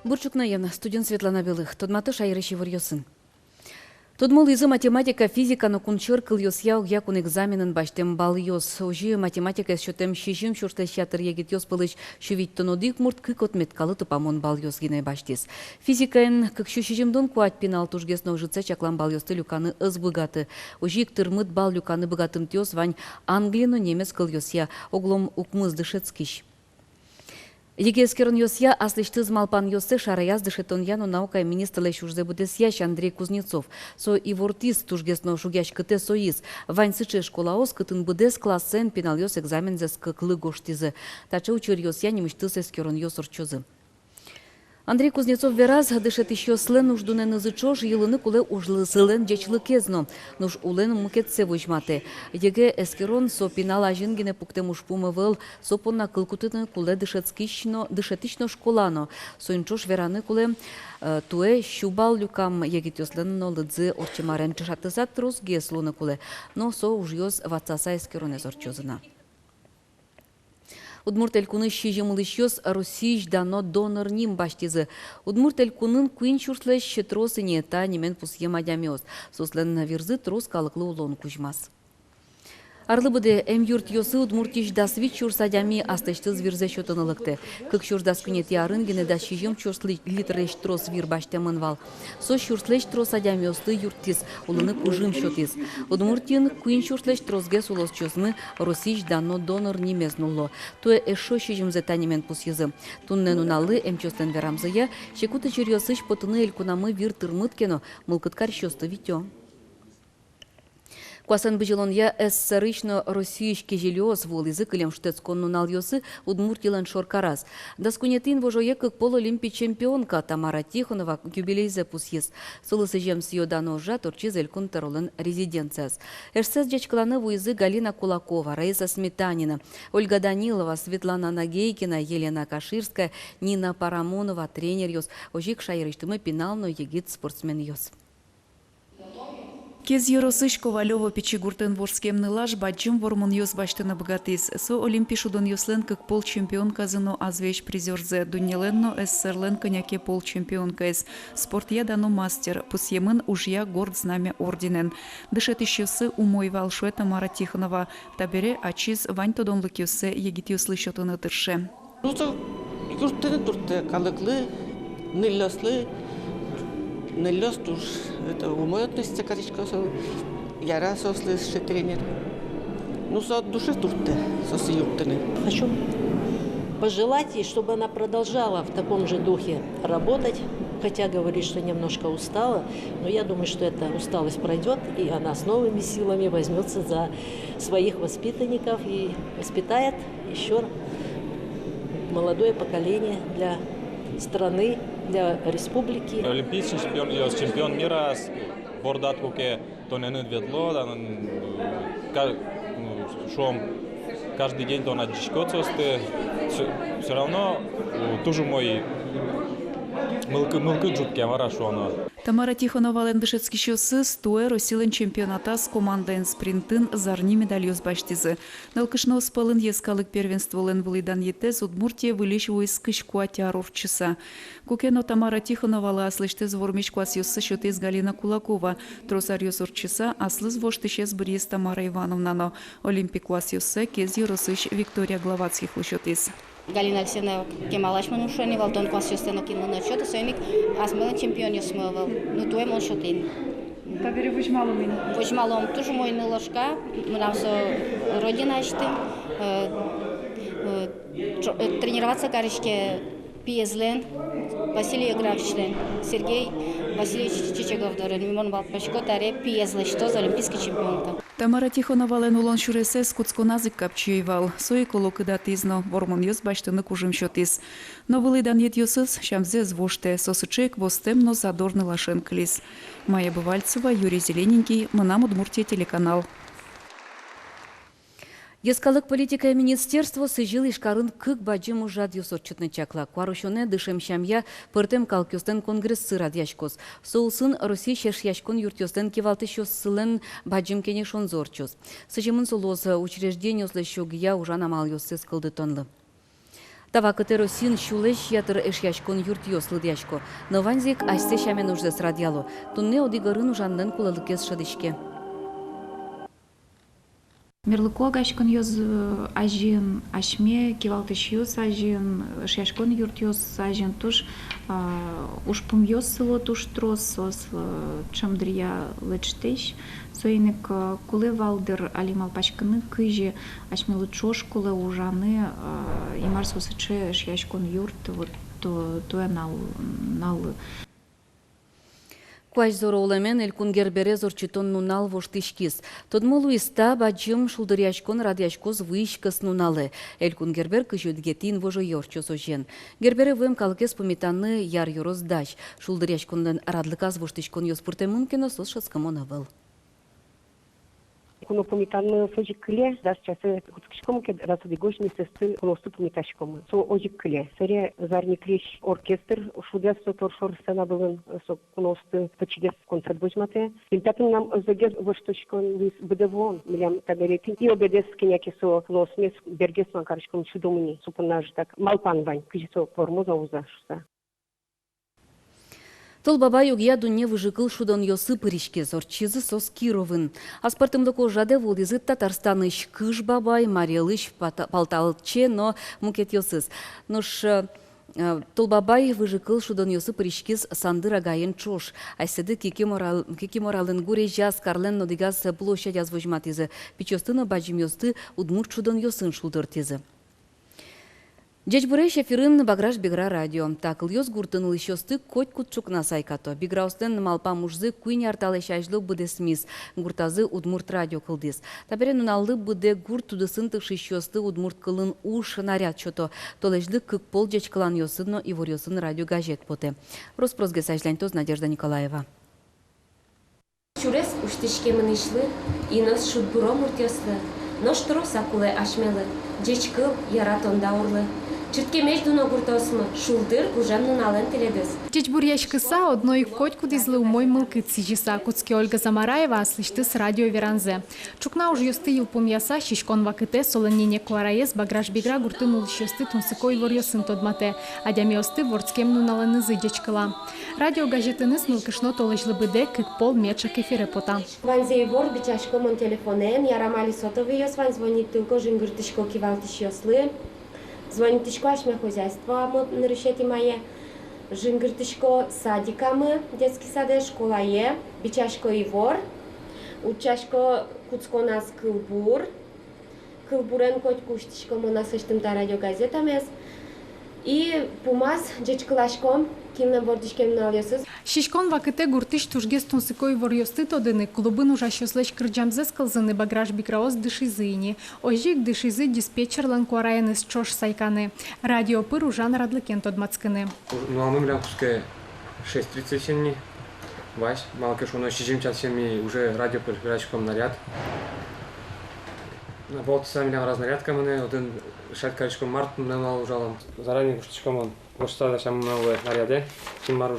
Бурчукнаен, студент Светлана Белых, тодматы шайрыши варьосын. Тодмол изы математика, физика, но кунчыр кыл йосяу якун экзаменын баштем бал йос. Ожи математика счетем шижим шуршлы шатыр егет йос пылыш шувить тонодик мурт кык отметкалы тупамон бал йос гине баштес. Физикаен кык шижимдон куать пенал тужгес ножице чаклан бал йосты люканы ыз быгаты. Ожи иктырмыт бал люканы быгатым тёс вань англино немец кыл йосya оглом укмыз дышецкиш. Егескерон йосья аслыштыз малпан йосы шараяз дышетон яну наука министрлы шурзе будесьящ Андрей Кузнецов. Со и вортис тужгесно шугящ кыте соиз. Вань сыче школаос кытын будес классен пенал йос экзамен зес кыклы гоштизы. Тача учер йосья немыштыз эскерон йосор чозы. Андрей Кузнецов вераз дышет еще слен нуждуне назычош елыны куле ужлы сылен дечлы кезно. Нуж улен мукетсе вujмate. Еге эскерон со пинал ажингине пукте мушпумы выл, со понна кылкутыны куле дышетично школано. Соинчош вераны куле туе щубал люкам егит йосленно лыдзы орчимарен чешатызат трос геслуны куле. Но со уж йос вацаса эскерон эзорчозына. Удмурт элькуны шижимылышьёс Росийж дано донор ним баштизы. Удмурт элькунын куин шурслы щетросы не та немен пусье мадямёс. Сослен вирзы трос калыклы улон кужмас. Арлыбыде эм юрт йосы удмуртиш дасвит чурсадями астыштыз вирзе шотынылыкты. Кык чурдас күнет ярынгене да шижим чурслы литреш трос вир баштемынвал. Со чурслеш тросадямёсты юртис, улыны кужим шотис. Удмуртин куин чурслеш тросгес улос чосны Росийж дано донор немезнуло. Туе эшо шижимзе танемен пусьезы. Туннен уналы эм чостен верамзыя, шекуты чурьосыш потыны элькунамы вир тырмыткено, мылкыткар шосты витё. Куасан быжилонья эссарычно Росийшки жилёс вол язык илем штецконну нальёсы удмуртилан шоркарас.Даскунетин вожое как полуолимпий чемпионка Тамара Тихонова юбилейзе пусьес. Солысы жем сьёданожа торчиз элькун таролын резиденцияс. Эрсез дечкланы вуизы Галина Кулакова, Раиса Сметанина, Ольга Данилова, Светлана Нагейкина, Елена Каширская, Нина Парамонова, тренер ёс. Ожик шайрыштымы пенално егит спортсмен ёс. Кез Еросыш Ковалёва печигуртен ворскемны лаж баджим вормон йос баштына богатыз. Со олимпишудон йослен как пол чемпионка зано азвеш призерзе. Дунеленно эссерлен коняке пол чемпионка эс. Спорт я дано мастер. Пусьемын ужья горд знамя орденен. Дышет ищёсы умой валшуэ Тамара Тихонова. Табере ачиз вань тодонлык йосы егит йослы шотыны тырше. Юртыны турты калыклы, ныллёслы. Ныллёс туж это умой относится коричка, яра сослышный тренер. Ну, со от души турты, сосы юртыны. Хочу пожелать ей, чтобы она продолжала в таком же духе работать, хотя говорит, что немножко устала, но я думаю, что эта усталость пройдет, и она с новыми силами возьмется за своих воспитанников и воспитает еще молодое поколение для страны, для республики. Олимпийский чемпион мира бордат коке то не ветло, шом каждый день то на дичкоцосты, все равно тоже мой мылкы джутки амара шоно. Тамара Тихонова лендышецкий шосы стоя росилен чемпионата с команден спринтын зарни медальёс баштизы. Налкышно спалын ескалык первенство лен вылыдан етез Удмуртия вылиш войскыш куатя орчыса. Кукено Тамара Тихонова ла аслыштез вормиш куасьёсы шотез Галина Кулакова. Тросарьёс орчыса аслыз воштышез бриес Тамара Ивановнано. Олимпик куасьёсы кез Еросыш Виктория Главацких лышотез. Галина Алексеевна кемалаш манушани валтон класс юстена кино на счёт, соник асмела чемпион юсмевал. Ну туе мон шотин. Табери вujmalom min. Вujmalom тоже мой ложка, нам со родина шты. Тренироваться каришке Пьезлен, Василий Графчлен, Сергей Васильевич Чичагов, Мимон Балпашко, Таре Пьезлен, что за олимпийский чемпионка. Тамара Тихонова лен улон шуресе скутсконазык капчуевал. Сои колоки датизно, вормон йос баштыны кужим шотис. Но вылыдан ет йосыз шамзе звоште, сосычек востемно задорны лашен клис. Майя Бывальцева, Юрий Зелененький, Мынам Удмуртия телеканал. Ескалык политика министерство сыжил ишкарын кык баджим ужад юсотчетны чакла. Кварушоне дышем шамья пыртем калкюстен конгресс сырад яшкос. Соусын Россия шеш яшкон юртюстен кивалтышос сылен баджим кене шонзорчос. Сыжимын солоз учреждение слещугия ужан амал юсы скылды тонлы. Тава кытero син шулеш ятыр эшяшкон юрт йослыдяшко. Но ванзик асте шамен уждес радиало. Тунне одигарын ужаннын кулалыкес шадышке. Мерлыко гашкон йоз ажин ашме кивалтыш йоз ажин шашкон юрт йоз ажин туш ушпум йоз село туш трос сос чамдрия лечтеш соиник куле валдер алимал пачканы кыжи ашмелы чош куле ужаны имар сосыче шашкон юрт вот то я нал Куаш зоро олемен элькун гербере зорчитон нунал воштишкис. Тодмолу иста баджым шулдыряшкон радяшкоз выишкас нунале. Элькун гербер кыжудгетин вожо йорчо сожен. Гербере вем калкес помитаны яр йороз дач. Шулдыряшконден радлыказ воштишкон йоспурте мункено сос шаскамонавел. Cuando pomitan soji kle, dar ceasă cuțkișcom că rață de goși ne se stă cunoscut pomitașcom. So oji kle, seria zarni kliș orchestr, șudeas torșor scena băvân so cunoscut păcides concert bujmate. Pintapin nam zăghez văștoșcon lis bădevon, miliam taberetin. I obedes keniake so cunosmes berges man carșcom și domni, supănaj tak malpan vani, câși so formoza uzașsa. Тол баба югия дунне выжикыл шудан йосы пыришке зорчизы сос Кировын. Аспартымдоко жаде волизы Татарстаныш кыш бабай, Марелыш палталче, но мукет йосыз. Нош тол бабай выжикыл шудан йосы пыришкез сандыра гаен чош. Айседы кики моралын гуре жаз карлен нодигаз площадь язвожматизы. Пичостыны баджим йосты удмурт шудан йосын шулдыртизы. Джечбуре шефирын баграш бигра радио. Такыл йоз гуртын лышосты коть кутчукна сайкато. Биграустен малпа мужзы куйни арталешажлы быдесмис. Гуртазы удмурт радио кылдис. Таперен уналлы быде гурт тудысын тыкшишосты удмурт кылын уш наряд чото. Толежлы кык пол джечкылан йосыдно и ворьосын радио газет поте. Роспросге сажлянтоз Надежда Николаева. Чурес уштишке мынышлы, инос шутбуро муртёслы. Нош троса куле ашмелы, джечкыл яратонда урлы. Чутке между ногуртосмы, шулдыр гужемнун ален телебез. Джечбурьяшкыса одной котьку дизлы умой мылкы цижиса куцки Ольга Замараева слышты с радио Веранзе. Чукна уж ёсты юлпум яса шишкон вакыте солонине куараес баграш бигра гуртын улыш ёсты тунсыкой ворьосын тодмате, адями осты ворцкем нуналаны зыджечкыла. Радио газетыныс мылкышно толыжлы быде кык пол мечак эфире пота. Ванзей вор бичашко мон телефонен, ярамали сотовый ёс, вань звонит тылко жингыртышко кивалтыш ёслы. Звонит тишко ашме хозяйство, мы на решете мое. Жингыртышко садика мы, детский сад, школа е, бичашко и вор. Учашко куцко нас кылбур. Кылбурен коть куштышко мы нас ыштым та радиогазетамес. И пумаз джечкылашком килнен бордышкем налёсыз. Шишкон вакыте гуртыш тужгес тунсыкой ворьосты тодыны клубын ужащослэч кырджамзе скылзыны баграш бикраоз дышизыни. Ожик дышизы диспетчерлан куараеныс чош сайканы. Радио пыр ужан радлыкен тодмацкыны. Нуамым лянкуске 6:30 семни. Вась, малкеш оно 6 семни уже радио передачком наряд. Вот сами лям разнарядка мене, один шаткаричком март мене мал ужалам. Заранее гуштичком он гостада сам новые наряды, симар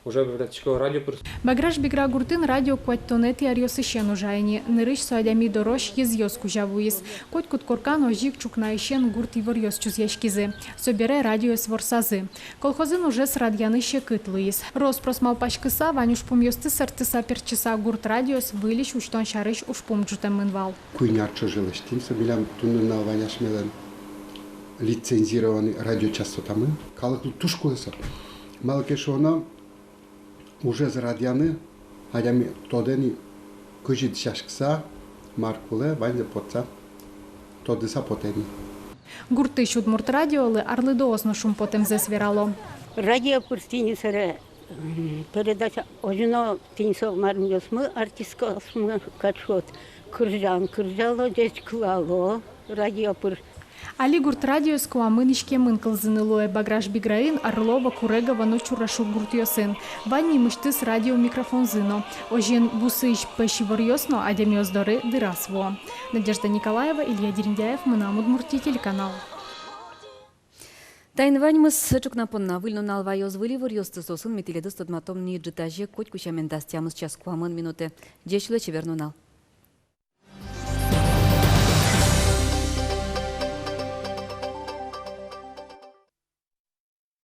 уже передачко радио. Баграш бигра гуртын радио куаттонети арьосышен ужайни. Нырыш соадями дорош езьёс кужавуис. Коть куткоркан ожик чукнаишен гурт и ворьёс чузяшкизы. Собере радио сворсазы. Колхозын уже с радьяныще кытлыис. Роспрос малпашкыса ванюш пумьёсты сартыса перчиса гурт радиос вылиш уштон шарыш ушпум джутем мынвал. Куйнярчо жилыштим, собилям тунна ваняшмелен лицензированный радиочастотамы. Калык тушкулыса. Малкешона уже зарадяны, адями тодени кыжит шашкса, маркуле, ваньзе потца, тодыса потени. Гурты шудмурт радиолы арлыдоозно шум потем зесвирало. Радио пурстини саре передача ожино тинсо мармьосмы артисткосмы качот кыржало дечь клало радио пур. Али гурт радиос куамынышке мынкылзыны лое баграш биграин Орлова Курегова ночурашу гурт йосын. Ванни мыштыс радио микрофон зыно. Ожен бусыш пэшивор адемёздоры дырасво. Надежда Николаева, Илья Дериндяев, Мынам Удмуртия, телеканал. Тайнваньмыз чукнапонна выльно налвайоз выливор йосты сосын метиледы стодматом ни джитаже коть кучамендастямыз час куамын минуты. Джешле чевернунал.